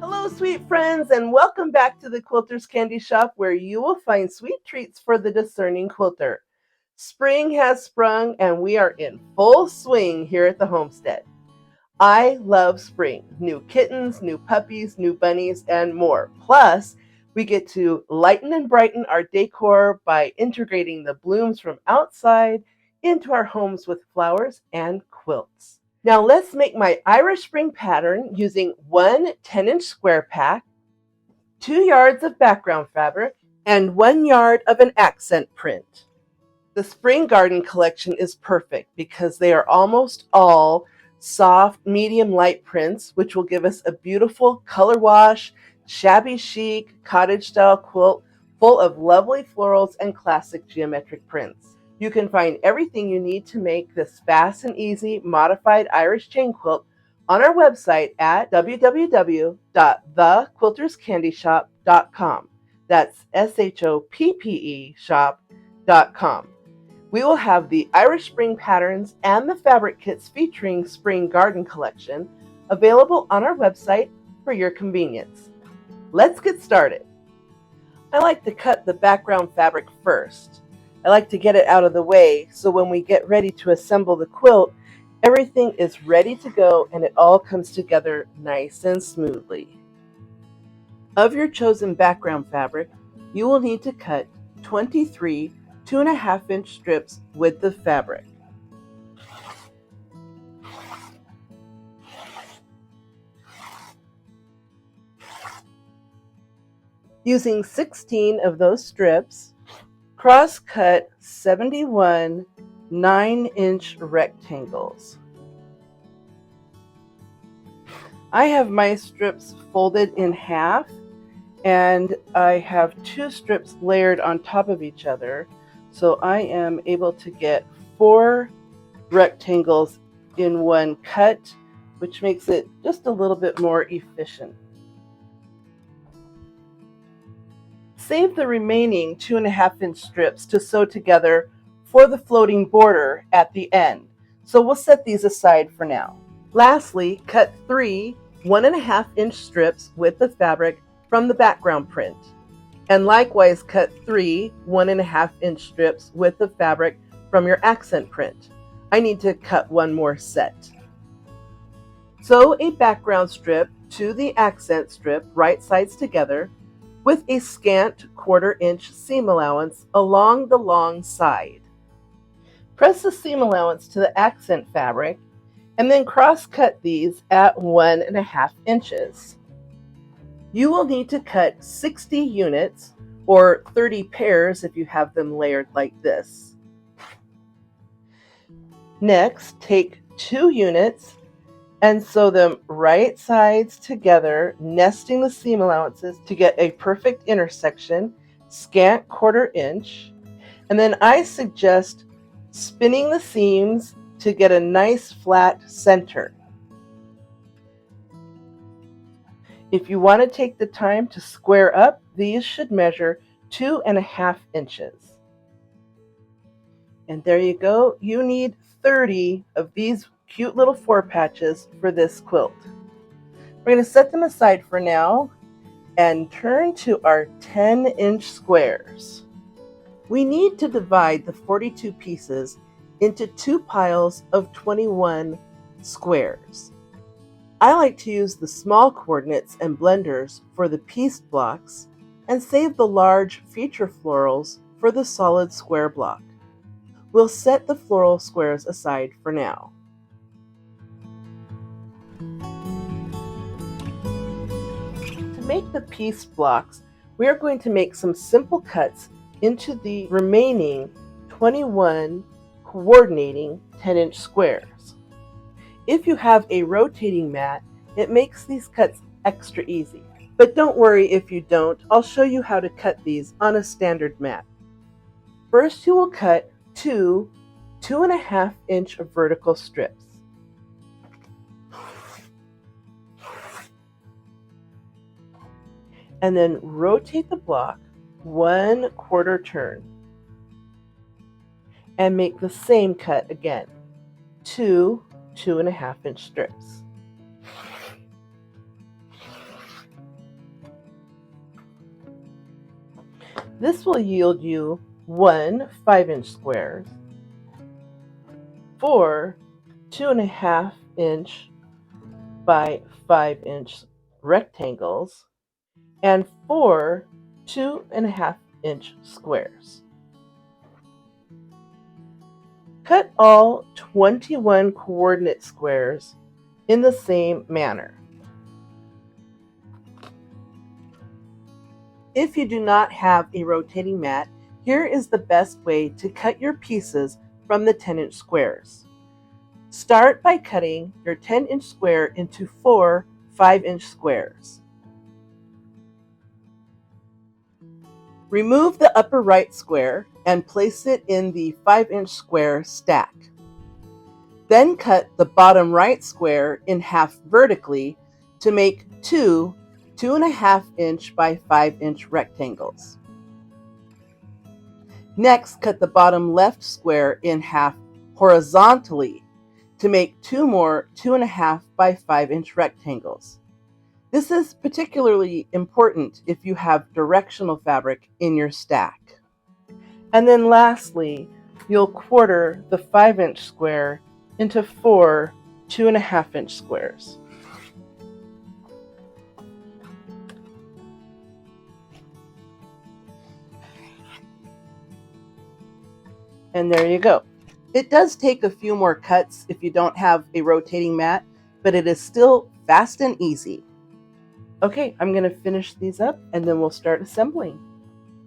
Hello, sweet friends, and welcome back to the Quilters Candy Shop, where you will find sweet treats for the discerning quilter. Spring has sprung, and we are in full swing here at the homestead. I love spring. New kittens, new puppies, new bunnies, and more. Plus, we get to lighten and brighten our decor by integrating the blooms from outside into our homes with flowers and quilts. Now let's make my Irish spring pattern using one 10-inch square pack, 2 yards of background fabric, and 1 yard of an accent print. The spring garden collection is perfect because they are almost all soft, medium light prints, which will give us a beautiful color wash, shabby chic, cottage style quilt full of lovely florals and classic geometric prints. You can find everything you need to make this fast and easy modified Irish chain quilt on our website at www.thequilterscandyshop.com. That's SHOPPE shop.com. We will have the Irish spring patterns and the fabric kits featuring spring garden collection available on our website for your convenience. Let's get started. I like to cut the background fabric first. I like to get it out of the way so when we get ready to assemble the quilt, everything is ready to go and it all comes together nice and smoothly. Of your chosen background fabric, you will need to cut 23 2.5-inch strips with the fabric. Using 16 of those strips, cross-cut 71 9-inch rectangles. I have my strips folded in half, and I have 2 strips layered on top of each other, so I am able to get 4 rectangles in one cut, which makes it just a little bit more efficient. Save the remaining 2.5-inch strips to sew together for the floating border at the end, so we'll set these aside for now. Lastly, cut 3 1.5-inch strips with the fabric from the background print, and likewise cut 3 1.5-inch strips with the fabric from your accent print. I need to cut one more set. Sew a background strip to the accent strip right sides together with a scant 1/4-inch seam allowance along the long side. Press the seam allowance to the accent fabric and then cross-cut these at 1.5 inches. You will need to cut 60 units, or 30 pairs if you have them layered like this. Next, take 2 units and sew them right sides together, nesting the seam allowances to get a perfect intersection, scant 1/4 inch. And then I suggest spinning the seams to get a nice flat center. If you want to take the time to square up, these should measure 2.5 inches. And there you go. You need 30 of these cute little 4 patches for this quilt. We're going to set them aside for now and turn to our 10-inch squares. We need to divide the 42 pieces into 2 piles of 21 squares. I like to use the small coordinates and blenders for the piece blocks and save the large feature florals for the solid square block. We'll set the floral squares aside for now. To make the piece blocks, we are going to make some simple cuts into the remaining 21 coordinating 10-inch squares. If you have a rotating mat, it makes these cuts extra easy. But don't worry if you don't. I'll show you how to cut these on a standard mat. First, you will cut 2 2.5-inch vertical strips. And then rotate the block 1/4 turn and make the same cut again, 2 2.5-inch strips. This will yield you 1 5-inch squares, 4 2.5-inch by 5-inch rectangles, and 4 2.5-inch squares. Cut all 21 coordinate squares in the same manner. If you do not have a rotating mat, here is the best way to cut your pieces from the 10-inch squares. Start by cutting your 10-inch square into 4 5-inch squares. Remove the upper right square and place it in the 5-inch square stack. Then cut the bottom right square in half vertically to make 2 2.5-inch by 5-inch rectangles. Next, cut the bottom left square in half horizontally to make 2 more 2.5 by 5-inch rectangles. This is particularly important if you have directional fabric in your stack. And then lastly, you'll quarter the 5-inch square into 4 2.5-inch squares. And there you go. It does take a few more cuts if you don't have a rotating mat, but it is still fast and easy. Okay, I'm going to finish these up and then we'll start assembling.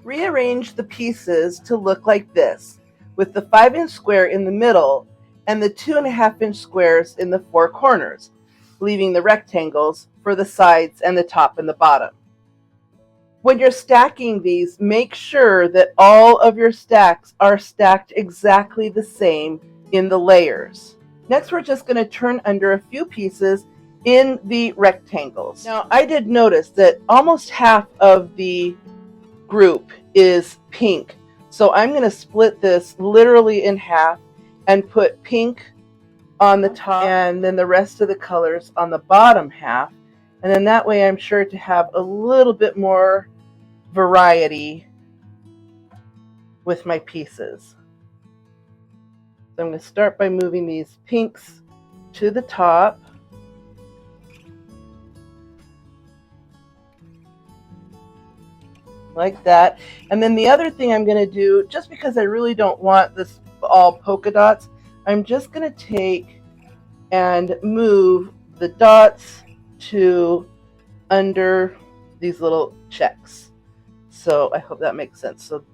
Rearrange the pieces to look like this, with the 5-inch square in the middle and the 2.5-inch squares in the 4 corners, leaving the rectangles for the sides and the top and the bottom. When you're stacking these, make sure that all of your stacks are stacked exactly the same in the layers. Next, we're just going to turn under a few pieces in the rectangles. Now, I did notice that almost half of the group is pink, so I'm going to split this literally in half and put pink on the top and then the rest of the colors on the bottom half, and then that way I'm sure to have a little bit more variety with my pieces. So I'm going to start by moving these pinks to the top. Like that. And then the other thing I'm going to do, just because I really don't want this all polka dots, I'm just going to take and move the dots to under these little checks. So I hope that makes sense. So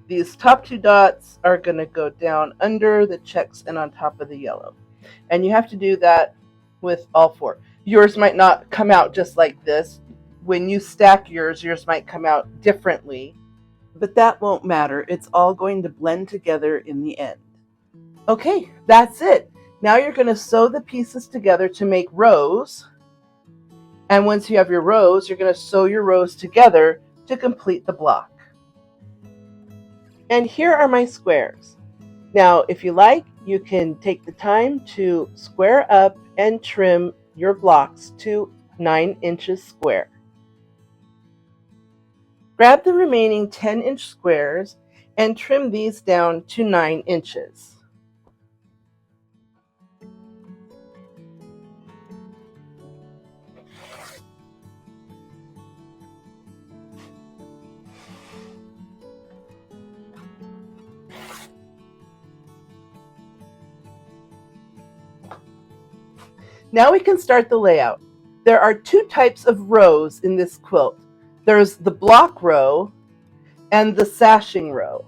these top 2 dots are going to go down under the checks and on top of the yellow. And you have to do that with all 4. Yours might not come out just like this. When you stack yours might come out differently, but that won't matter. It's all going to blend together in the end. Okay, that's it. Now you're going to sew the pieces together to make rows. And once you have your rows, you're going to sew your rows together to complete the block. And here are my squares. Now, if you like, you can take the time to square up and trim your blocks to 9 inches square. Grab the remaining 10-inch squares and trim these down to 9 inches. Now we can start the layout. There are 2 types of rows in this quilt. There's the block row and the sashing row.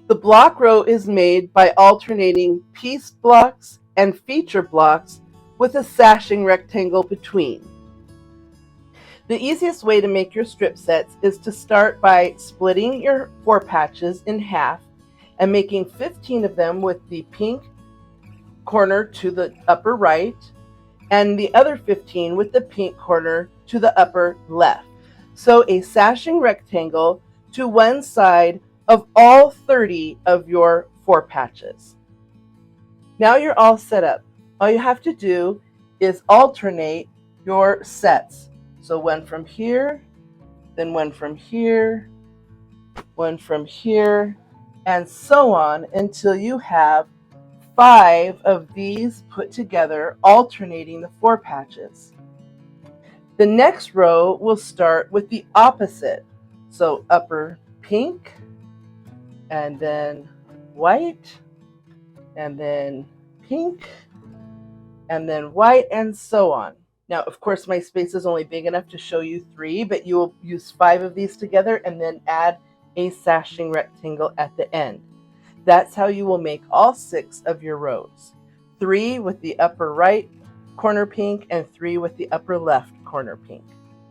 The block row is made by alternating piece blocks and feature blocks with a sashing rectangle between. The easiest way to make your strip sets is to start by splitting your 4 patches in half and making 15 of them with the pink corner to the upper right and the other 15 with the pink corner to the upper left. Sew a sashing rectangle to one side of all 30 of your 4 patches. Now you're all set up. All you have to do is alternate your sets. So one from here then one from here, and so on until you have 5 of these put together, alternating the 4 patches. The next row will start with the opposite. So upper pink, and then white, and then pink, and then white, and so on. Now, of course, my space is only big enough to show you 3, but you will use 5 of these together and then add a sashing rectangle at the end. That's how you will make all 6 of your rows. 3 with the upper right corner pink and 3 with the upper left corner pink,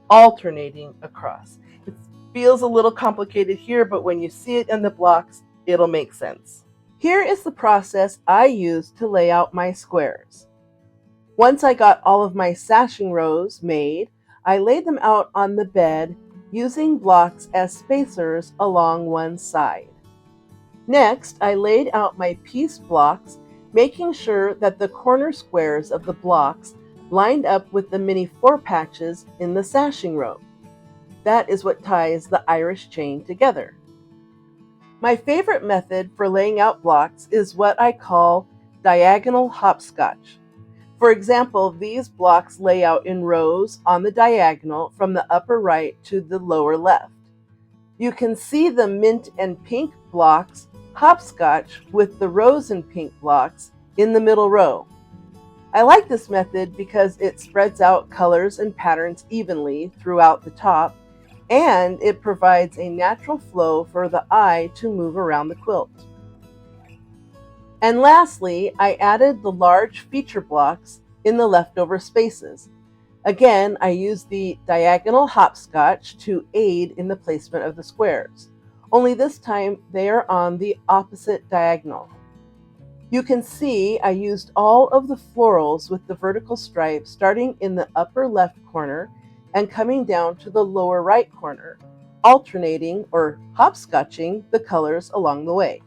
alternating across. It feels a little complicated here, but when you see it in the blocks, it'll make sense. Here is the process I used to lay out my squares. Once I got all of my sashing rows made, I laid them out on the bed using blocks as spacers along one side. Next, I laid out my piece blocks, making sure that the corner squares of the blocks lined up with the mini 4 patches in the sashing row. That is what ties the Irish chain together. My favorite method for laying out blocks is what I call diagonal hopscotch. For example, these blocks lay out in rows on the diagonal from the upper right to the lower left. You can see the mint and pink blocks hopscotch with the rose and pink blocks in the middle row. I like this method because it spreads out colors and patterns evenly throughout the top, and it provides a natural flow for the eye to move around the quilt. And lastly, I added the large feature blocks in the leftover spaces. Again, I used the diagonal hopscotch to aid in the placement of the squares, only this time they are on the opposite diagonal. You can see I used all of the florals with the vertical stripe starting in the upper left corner and coming down to the lower right corner, alternating or hopscotching the colors along the way.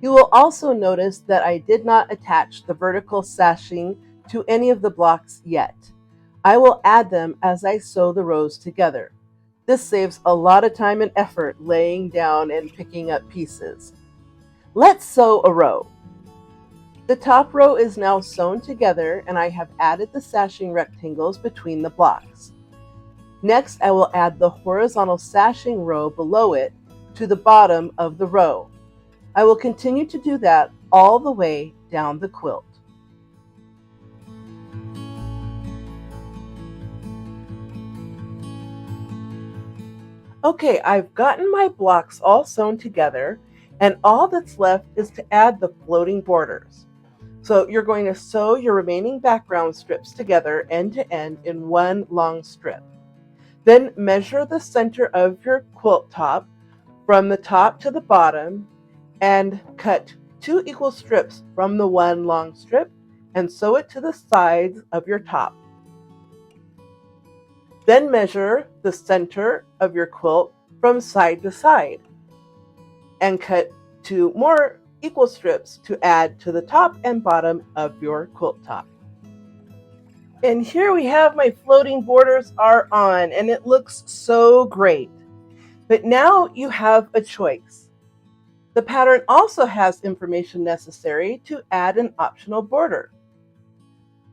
You will also notice that I did not attach the vertical sashing to any of the blocks yet. I will add them as I sew the rows together. This saves a lot of time and effort laying down and picking up pieces. Let's sew a row. The top row is now sewn together and I have added the sashing rectangles between the blocks. Next, I will add the horizontal sashing row below it to the bottom of the row. I will continue to do that all the way down the quilt. Okay, I've gotten my blocks all sewn together, and all that's left is to add the floating borders. So you're going to sew your remaining background strips together end to end in one long strip. Then measure the center of your quilt top from the top to the bottom and cut 2 equal strips from the one long strip and sew it to the sides of your top. Then measure the center of your quilt from side to side and cut 2 more equal strips to add to the top and bottom of your quilt top. And here we have my floating borders are on, and it looks so great. But now you have a choice. The pattern also has information necessary to add an optional border.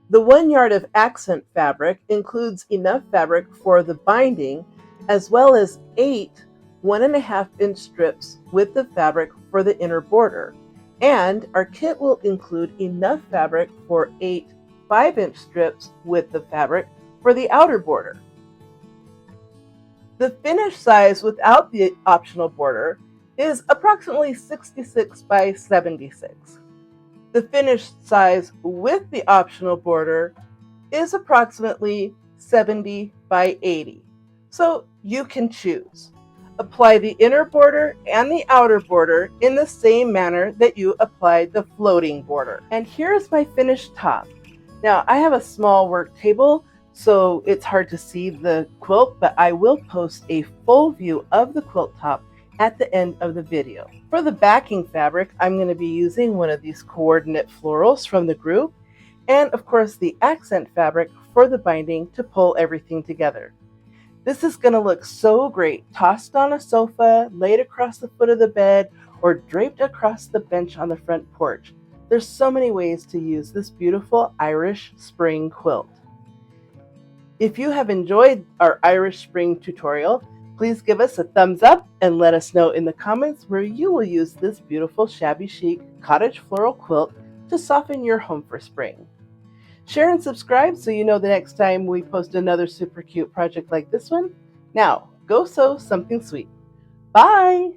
The 1 yard of accent fabric includes enough fabric for the binding, as well as 8 1.5-inch strips with the fabric for the inner border. And our kit will include enough fabric for 8 5-inch strips with the fabric for the outer border. The finished size without the optional border is approximately 66 by 76. The finished size with the optional border is approximately 70 by 80. So you can choose. Apply the inner border and the outer border in the same manner that you applied the floating border. And here's my finished top. Now I have a small work table, so it's hard to see the quilt, but I will post a full view of the quilt top at the end of the video. For the backing fabric, I'm going to be using one of these coordinate florals from the group, and of course the accent fabric for the binding to pull everything together. This is going to look so great tossed on a sofa, laid across the foot of the bed, or draped across the bench on the front porch. There's so many ways to use this beautiful Irish spring quilt. If you have enjoyed our Irish spring tutorial, please give us a thumbs up and let us know in the comments where you will use this beautiful shabby chic cottage floral quilt to soften your home for spring. Share and subscribe so you know the next time we post another super cute project like this one. Now, go sew something sweet. Bye!